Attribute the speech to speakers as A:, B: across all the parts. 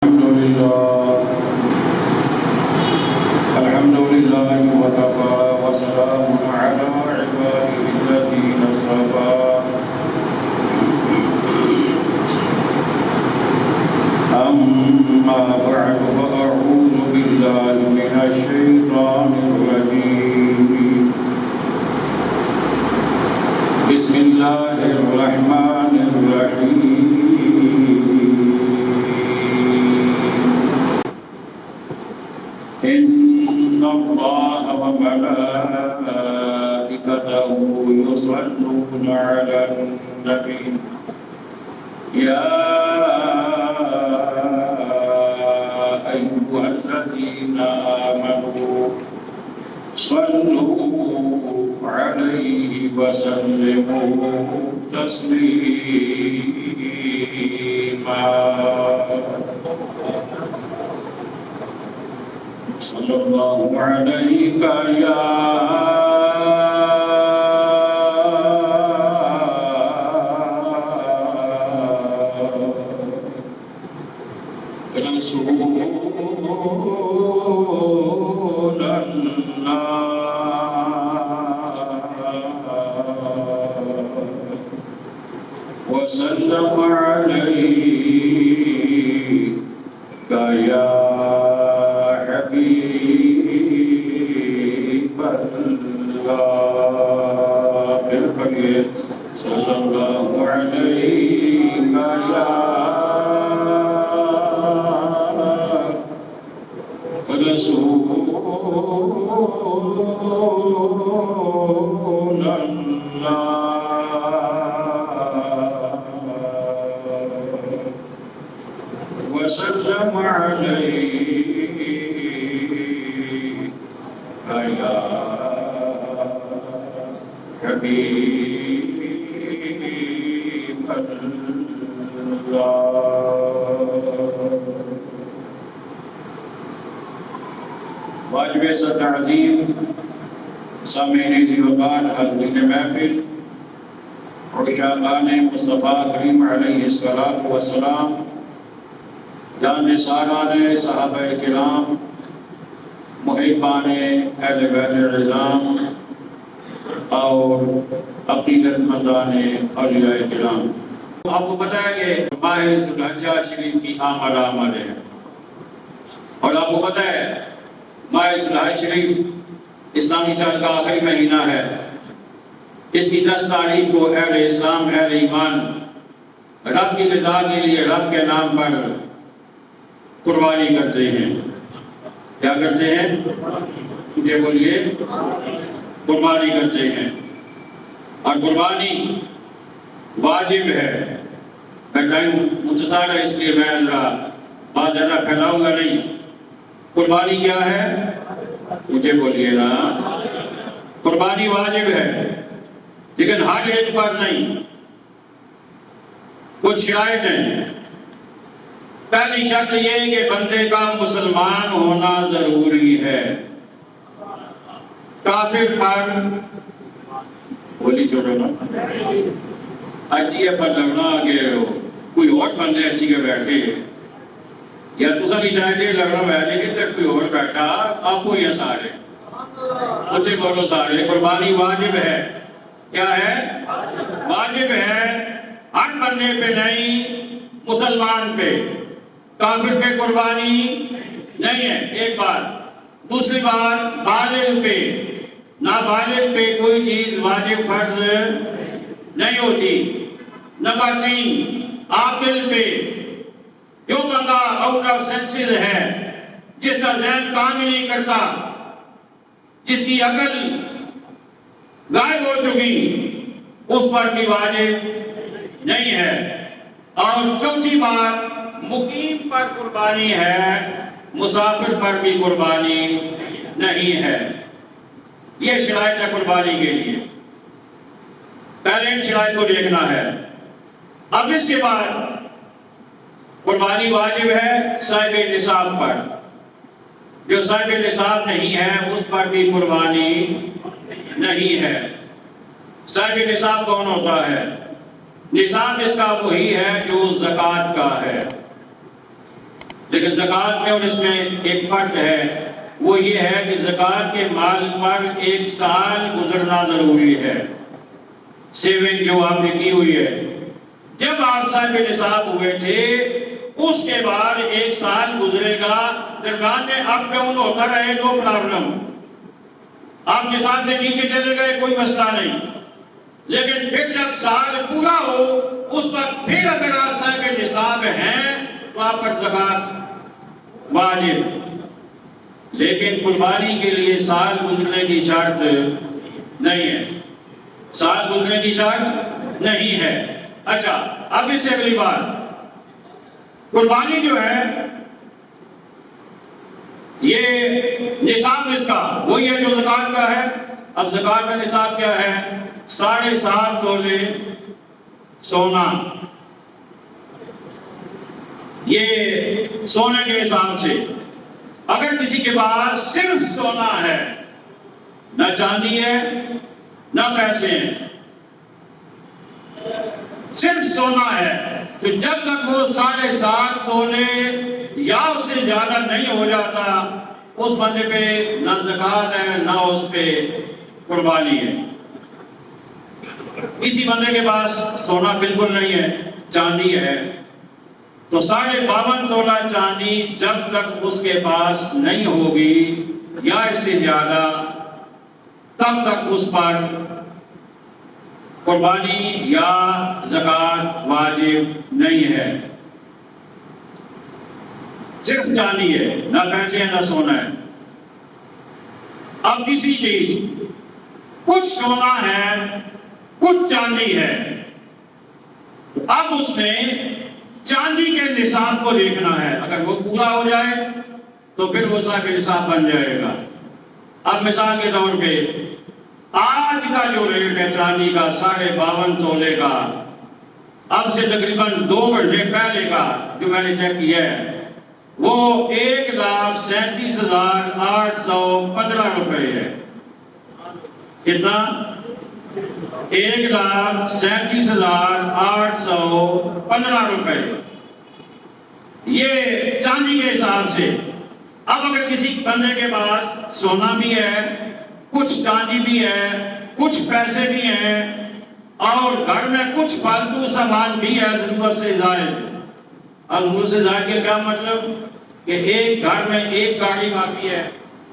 A: الحمد لله وكفى وسلام على عباده الذين اصطفى أما بعد فأعوذ بالله من الشيطان الرجيم بسم الله الرحمن الرحيم إن الله وملائكته يصلون على النبي يا أيها الذين آمنوا صلوا عليه وسلموا تسليما صلى الله عليك يا رسول الله وسلم عليك يا حبيب الله الحبيب صلى الله عليك يا رسول الله وسلم عليك يا حبيب الله واجب تعظیم سامعین ذی وقار حاضرین محفل عشاقان مصطفیٰ کریم علیہ السلام جان سالان صحابہ کرام محبان اہل بیت العظام اور عقیدت مندان اولیاء کرام، آپ کو پتہ ہے کہ ماہ ذو الحجہ شریف کی آمد ہے، اور آپ کو پتہ ہے ماہ ذو الحجہ شریف اسلامی سال کا آخری مہینہ ہے۔ اس کی 10 تاریخ کو اہل اسلام اہل ایمان رب کی رضا کے لیے رب کے نام پر قربانی کرتے ہیں۔ کیا کرتے ہیں؟ مجھے بولیے، قربانی کرتے ہیں، اور قربانی واجب ہے۔ میں ٹائم مختصر ہے اس لیے میں بات زیادہ پھیلاؤں گا نہیں۔ قربانی کیا ہے؟ مجھے بولیے نا۔ قربانی واجب ہے لیکن ہر ایک پر نہیں، کچھ شرائط ہیں۔ پہلی شرط یہ ہے کہ بندے کا مسلمان ہونا ضروری ہے۔ کافر پر بولی چھوڑو نا، اچھی پر لگنا آگے کوئی اور بندے اچھی کے بیٹھے، یا تو سب شاید یہ لگنا بیٹھے کہ تک کوئی اور بیٹھا آپ کو یہ سارے مجھے بولو سارے۔ قربانی واجب ہے۔ کیا ہے؟ واجب ہے، ہر بندے پہ نہیں، مسلمان پہ، کافر پہ قربانی نہیں ہے، ایک بات۔ دوسری بات، بالغ پہ، نابالغ پہ کوئی چیز واجب فرض نہیں ہوتی۔ نمبر 3، عاقل پہ، جو بندہ آؤٹ آف سینسز ہے، جس کا ذہن کام ہی نہیں کرتا، جس کی عقل غائب ہو چکی، اس پر بھی واجب نہیں ہے۔ اور چوتھی بات، مقیم پر قربانی ہے، مسافر پر بھی قربانی نہیں ہے۔ یہ شرائط ہے قربانی کے لیے۔ پہلے ان شرائط کو دیکھنا ہے۔ اب اس کے بعد قربانی واجب ہے صاحب نصاب پر، جو صاحب نصاب نہیں ہے اس پر بھی قربانی نہیں ہے۔ صاحب نصاب کون ہوتا ہے؟ نصاب اس کا وہی ہے جو زکوٰۃ کا ہے۔ لیکن زکوٰۃ میں اور اس میں ایک فرق ہے، وہ یہ ہے کہ زکوٰۃ کے مال پر 1 سال گزرنا ضروری ہے، سیونگ جو آپ نے کی ہوئی ہے۔ جب آپ صاحب نصاب ہوئے تھے اس کے بعد 1 سال گزرے گا، درمیان میں اپ ڈاؤن ہوتا رہے، نو پرابلم، آپ نصاب سے نیچے چلے گئے کوئی مسئلہ نہیں، لیکن پھر جب سال پورا ہو اس وقت پھر اگر آپ صاحب نصاب ہیں تو آپ پر زکوٰۃ واجب، لیکن قربانی کے لیے سال گزرنے کی شرط نہیں ہے، سال گزرنے کی شرط نہیں ہے۔ اچھا، اب اس سے اگلی بات، قربانی جو ہے یہ نصاب اس کا وہی ہے جو زکوٰۃ کا ہے۔ اب زکوٰۃ کا نصاب کیا ہے؟ 7.5 تولے سونا، یہ سونے کے حساب سے۔ اگر کسی کے پاس صرف سونا ہے، نہ چاندی ہے نہ پیسے ہیں، صرف سونا ہے، تو جب تک وہ 7.5 تولے یا اس سے زیادہ نہیں ہو جاتا اس بندے پہ نہ زکوٰۃ ہے نہ اس پہ قربانی ہے۔ کسی بندے کے پاس سونا بالکل نہیں ہے، چاندی ہے، تو 52.5 تولہ چاندی جب تک اس کے پاس نہیں ہوگی یا اس سے زیادہ، تب تک اس پر قربانی یا زکوٰۃ واجب نہیں ہے۔ صرف چاندی ہے، نہ پیسے ہیں نہ سونا ہے۔ اب کسی چیز، کچھ سونا ہے کچھ چاندی ہے، اب اس نے چاندی کے نصاب کو دیکھنا ہے، اگر وہ پورا ہو جائے تو پھر وہ صاحب نصاب بن جائے گا۔ اب مثال کے طور پہ آج کا جو ریٹ ہے چاندی کا 52.5 تولے کا، اب سے تقریباً 2 گھنٹے پہلے کا جو میں نے چیک کیا ہے، وہ 1,37,815 روپے ہے۔ کتنا؟ 1,37,815 روپے، یہ چاندی کے حساب سے۔ اب اگر کسی بندے کے پاس سونا بھی ہے، کچھ چاندی بھی ہے، کچھ پیسے بھی ہیں، اور گھر میں کچھ فالتو سامان بھی ہے ضرورت سے زائد۔ اب ضرورت سے زائد کے کیا مطلب؟ کہ ایک گھر میں ایک گاڑی کافی ہے،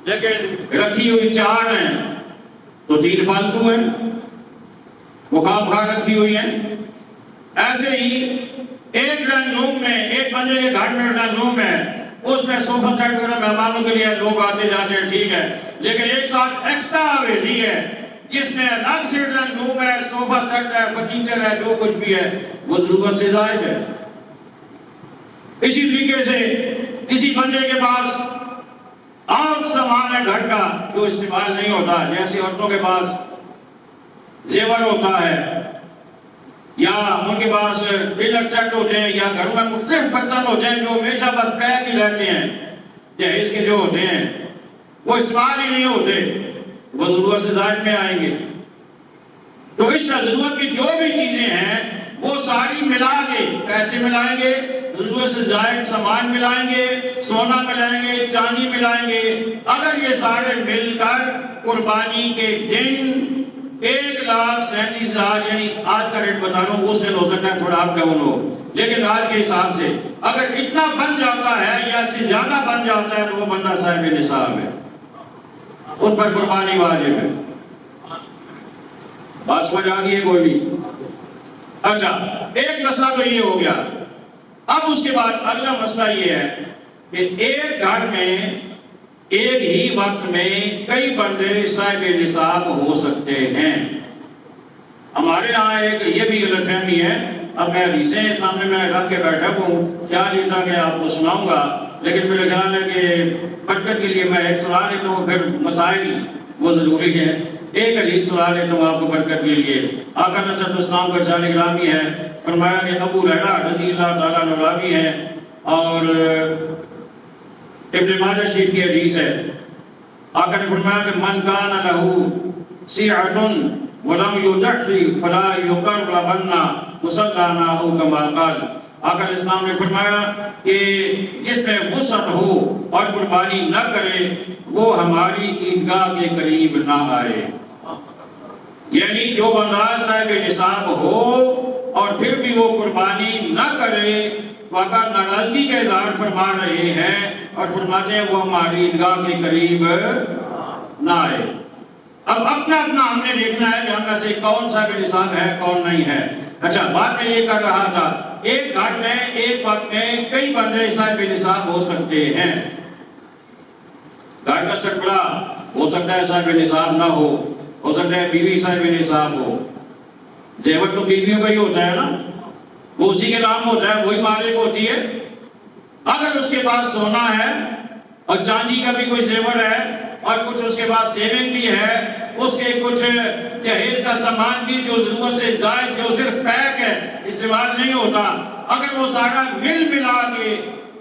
A: لیکن رکھی ہوئی 4 ہیں تو 3 فالتو ہیں، وہ خام خواہ رکھی ہوئی ہیں۔ ایسے ہی ایک ڈرائنگ روم میں، ایک بندے کے گھر میں ڈرائنگ روم ہے، اس میں صوفہ سیٹ وغیرہ مہمانوں کے لیے لوگ آتے جاتے ہیں، ٹھیک ہے، لیکن ایک ساتھ ایکسٹرا حویلی ہے جس میں الگ سے ڈرائنگ روم ہے، صوفہ سیٹ ہے، فرنیچر ہے، جو کچھ بھی ہے وہ ضرورت سے زائد ہے۔ اسی طریقے سے کسی بندے کے پاس اور سامان ہے گھر کا جو استعمال نہیں ہوتا، جیسے عورتوں کے پاس زیور ہوتا ہے، یا ان کے پاس ڈنر سیٹ ہوتے ہیں، یا گھر میں مختلف برتن ہوتے ہیں جو ہمیشہ بس پیک ہی رہتے ہیں، جہیز کے جو ہوتے ہیں وہ استعمال ہی نہیں ہوتے، وہ ضرورت سے زائد میں آئیں گے۔ تو اس ضرورت کی جو بھی چیزیں ہیں وہ ساری ملا کے پیسے ملائیں گے، ضرورت سے زائد سامان ملائیں گے، سونا ملائیں گے، چاندی ملائیں گے۔ اگر یہ سارے مل کر قربانی کے دن 1,37,000، یعنی آج کا ریٹ بتا رہا ہوں، اس دن ہو سکتا ہے تھوڑا اپ ڈاؤن ہو، لیکن آج کے حساب سے اگر اتنا بن جاتا ہے یا اس سے زیادہ بن جاتا ہے تو وہ بندہ صاحب نصاب ہے، اس پر قربانی واجب ہے۔ بات سمجھ آ گئی ہے کوئی بھی؟ اچھا، ایک مسئلہ تو یہ ہو گیا۔ اب اس کے بعد اگلا مسئلہ یہ ہے کہ ایک گھر میں ایک ہی وقت میں کئی بندے صاحب نصاب ہو سکتے ہیں۔ ہمارے ہاں ایک یہ بھی غلط فہمی ہے، اب میں حدیثیں سامنے میں رکھ کے بیٹھا ہوں، خیال یہ تھا کہ آپ کو سناؤں گا، لیکن میرا خیال ہے کہ برکت کے لیے میں ایک سوال لیتا ہوں، پھر مسائل وہ ضروری ہے۔ ایک حدیث سوال لیتا ہوں آپ کو برکت کے لیے۔ آقا صلی اللہ علیہ وسلم کا شان گرامی ہے، فرمایا کہ ابو ہریرہ رضی اللہ تعالیٰ عنہ راوی ہے، اور ابن ماجہ شریف کی حدیث ہے۔ آقا نے فرمایا کہ من کان لہ سعۃ ولم یضحی فلا یقربن مصلانا او کما قال۔ آقا علیہ السلام نے فرمایا کہ جس میں وسعت ہو اور قربانی نہ کرے وہ ہماری عیدگاہ کے قریب نہ آئے. یعنی جو بندہ صاحب نصاب ہو اور پھر بھی وہ قربانی نہ کرے تو آقا ناراضگی کا اظہار فرما رہے ہیں اور فرماتے ہیں وہ ہماری عیدگاہ کے قریب نہ آئے. اب اپنا ہم نے دیکھنا ہے کہ ہم میں سے کون صاحب نصاب ہے کون نہیں ہے. اچھا بات میں یہ کر رہا تھا ایک گھر میں ایک وقت میں کئی بندے صاحب نصاب ہو سکتے ہیں. گھر کا سربراہ ہو سکتا ہے صاحب نصاب نہ ہو سکتا ہے بیوی صاحب نصاب ہو. زیور تو بیویوں کا ہی ہوتا ہے نا, وہ اسی کے نام ہوتا ہے, وہی مالک ہوتی ہے. اگر اس کے پاس سونا ہے اور چاندی کا بھی کوئی زیور ہے اور کچھ اس کے پاس سیونگ بھی ہے, اس کے کچھ جہیز کا سامان بھی جو ضرورت سے زائد جو صرف پیک ہے استعمال نہیں ہوتا, اگر وہ سارا ملا کے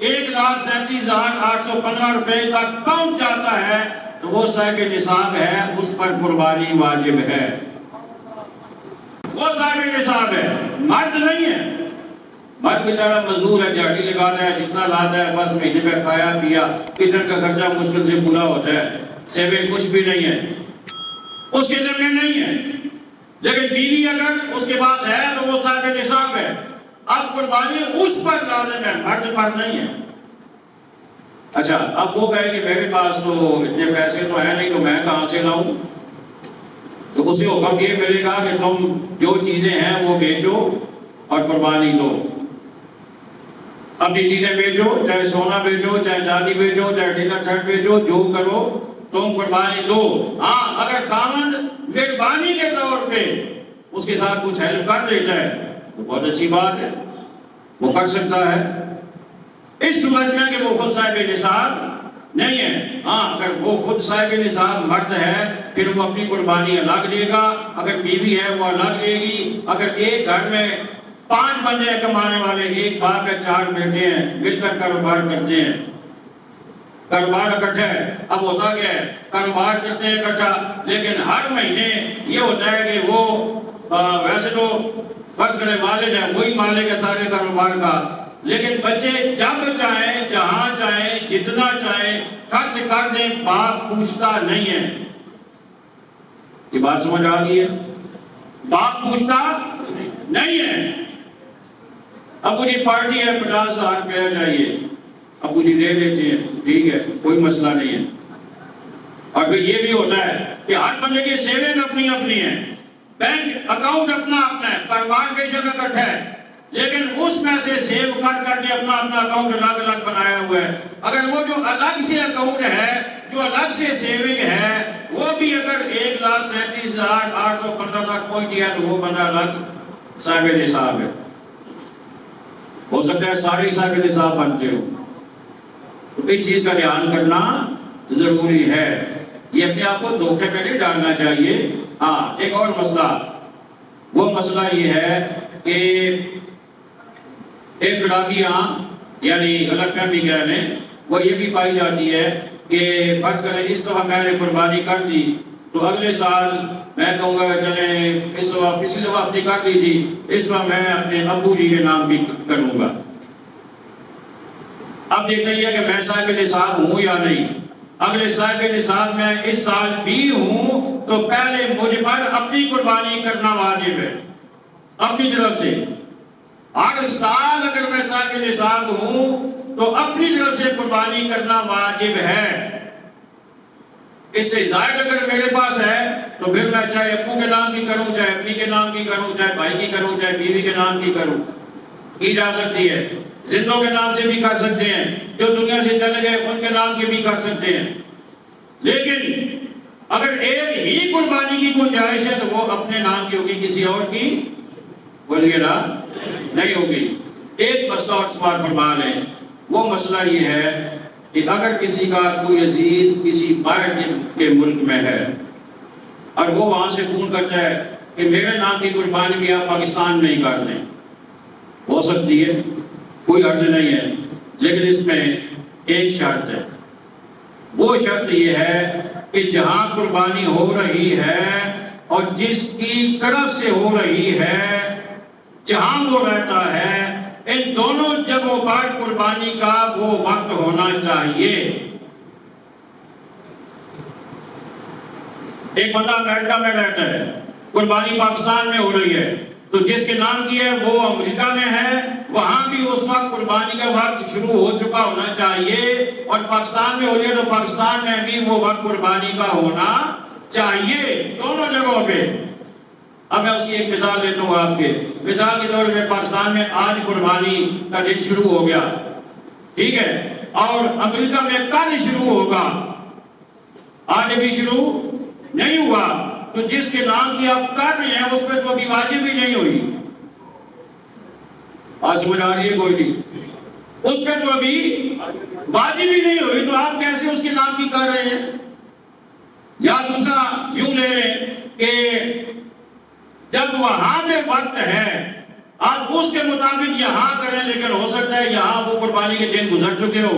A: 1,37,815 روپے تک پہنچ جاتا ہے تو وہ صاحب نصاب ہے, اس پر قربانی واجب ہے. وہ صاحب نصاب ہے, مرد نہیں ہے. مرد بیچارہ مزدور ہے, دیہڑی لگاتا ہے, جتنا لاتا ہے بس مہینے میں کھایا پیا, کچن کا خرچہ مشکل سے پورا ہوتا ہے, سیونگ کچھ بھی نہیں ہے, اس کے ذمہ نہیں ہے. لیکن بیوی اگر اس کے پاس ہے تو وہ صاحب نصاب ہے. اب قربانی اس پر لازم ہے, مرد پر نہیں ہے. اچھا اب وہ کہے کہ میرے پاس تو اتنے پیسے تو ہیں نہیں تو میں کہاں سے لاؤں, تو اسے حکم یہ ملے گا کہ تم جو چیزیں ہیں وہ بیچو اور قربانی دو. اپنی چیزیں بیچو, چاہے سونا بیچو, چاہے چاندی بیچو, چاہے ڈنر سیٹ بیچو, جو کرو تم قربانی دو. ہاں اگر خاوند مہربانی کے طور پہ اس کے ساتھ کچھ ہیلپ کر دیتا ہے تو بہت اچھی بات ہے, وہ کر سکتا ہے. اس صورت میں کہ وہ خود صاحب نصاب نہیں ہے. ہاں اگر وہ خود صاحب نصاب مرد ہے پھر وہ اپنی قربانی الگ دے گا, اگر بیوی ہے وہ الگ دے گی. اگر ایک گھر میں 5 بندے کمانے والے, ایک باپ ہے 4 بیٹے ہیں, مل کر کاروبار کرتے ہیں, کاروبار اکٹھا ہے. اب ہوتا کیا ہے, کاروبار کرتے ہیں اکٹھا, لیکن ہر مہینے یہ ہوتا ہے کہ وہ ویسے تو فرض کرے والد ہے, وہی مالک ہے سارے کاروبار کا, لیکن بچے جب چاہیں جہاں چاہیں جتنا چاہیں خرچ کر دیں, باپ پوچھتا نہیں ہے. یہ بات سمجھ آ گئی ہے, باپ پوچھتا نہیں ہے. ابو جی پارٹی ہے 50,000 روپیہ چاہیے, ابو جی دے دیتے ہیں, ٹھیک ہے کوئی مسئلہ نہیں ہے. اور پھر یہ بھی ہوتا ہے کہ ہر بندے کی سیونگ اپنی اپنی ہے, بینک اکاؤنٹ اپنا ہے, کاروبار بے شک اکٹھا ہے, لیکن اس میں سے سیو کر کے اپنا اکاؤنٹ الگ بنایا ہوا ہے. اگر وہ جو الگ سے اکاؤنٹ ہے, جو الگ سے سیونگ ہے, وہ بھی اگر 1,37,815 تک پہنچ گیا تو وہ بندہ الگ صاحب نصاب ہے. ہو سکتا ہے سارے صاحب نصاب بنتے ہو. تو اس چیز کا دھیان کرنا ضروری ہے, یہ اپنے آپ کو دھوکے میں نہیں ڈالنا چاہیے. ہاں ایک اور مسئلہ, وہ مسئلہ یہ ہے کہ ایک خرابیاں یعنی غلط فہمی کہہ لیں وہ یہ بھی پائی جاتی ہے کہ فرض کریں اس دفعہ میں نے قربانی کر دی تو اگلے سال میں کہوں گا چلیں اس دفعہ پچھلی دفعہ اپنی کر دی تھی, اس دفعہ میں اپنے ابو جی کے نام بھی کروں گا. اب دیکھنا یہ ہے کہ میں صاحب نصاب ہوں یا نہیں. اگلے صاحب نصاب میں اس سال بھی ہوں تو پہلے مجھ پر اپنی قربانی کرنا واجب ہے اپنی طرف سے. ہر سال اگر میں صاحب نصاب ہوں تو اپنی طرف سے قربانی کرنا واجب ہے. اس سے زائد اگر میرے پاس ہے تو پھر میں چاہے ابو کے نام کی کروں, چاہے امی کے نام کی کروں, چاہے بھائی کی کروں, چاہے بیوی کے نام کی کروں, کی جا سکتی ہے. زندوں کے نام سے بھی کر سکتے ہیں, جو دنیا سے چلے گئے ان کے نام کے بھی کر سکتے ہیں. لیکن اگر ایک ہی قربانی کی گنجائش ہے تو وہ اپنے نام کی ہوگی, کسی اور کی بولیے نا نہیں ہوگی. ایک مسئلہ اور سماعت فرما لیں, وہ مسئلہ یہ ہے کہ اگر کسی کا کوئی عزیز کسی باہر کے ملک میں ہے اور وہ وہاں سے فون کرتا ہے کہ میرے نام کی قربانی بھی آپ پاکستان میں ہی کر دیں, ہو سکتی ہے, کوئی حرج نہیں ہے, لیکن اس میں ایک شرط ہے. وہ شرط یہ ہے کہ جہاں قربانی ہو رہی ہے اور جس کی طرف سے ہو رہی ہے, جہاں وہ رہتا ہے ان دونوں جگہوں پر قربانی کا وہ وقت ہونا چاہیے۔ ایک بندہ امریکہ میں رہتا ہے، قربانی پاکستان میں ہو رہی ہے، تو جس کے نام کی ہے وہ امریکہ میں ہے، وہاں بھی اس وقت قربانی کا وقت شروع ہو چکا ہونا چاہیے، اور پاکستان میں ہو رہی ہے تو پاکستان میں بھی وہ وقت قربانی کا ہونا چاہیے، دونوں جگہوں پہ۔ اب میں اس کی ایک مثال دیتا ہوں آپ کے، مثال کے طور پہ پاکستان میں آج قربانی کا دن شروع ہو گیا، ٹھیک ہے، اور امریکہ میں کل شروع ہوگا، آج ابھی شروع نہیں ہوا، تو جس کے نام کی آپ کر رہے ہیں اس پہ تو ابھی واجب ہی نہیں ہوئی۔ آج سمجھ آ رہی ہے کوئی نہیں؟ اس پہ تو ابھی واجب ہی نہیں ہوئی، تو آپ کیسے اس کے نام کی کر رہے ہیں؟ یا دوسرا یوں لے لیں کہ جب وہاں پہ وقت ہے آپ اس کے مطابق یہاں کریں، لیکن ہو سکتا ہے یہاں وہ قربانی کے دن گزر چکے ہو،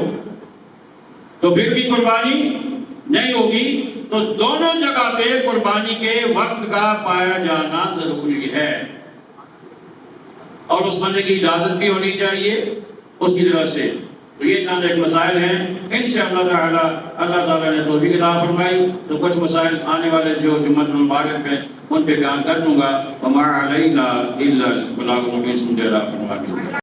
A: تو پھر بھی قربانی نہیں ہوگی۔ تو دونوں جگہ پہ قربانی کے وقت کا پایا جانا ضروری ہے، اور اس بندے کی اجازت بھی ہونی چاہیے اس کی طرف سے۔ تو یہ چند ایک مسائل ہیں، انشاءاللہ تعالی اللہ تعالیٰ نے توفیق عطا فرمائی تو کچھ مسائل آنے والے جو جمعۃ المبارک میں ان پہ بیان کر دوں گا۔ وما علینا الا البلاغ المبین، عطا فرمائے۔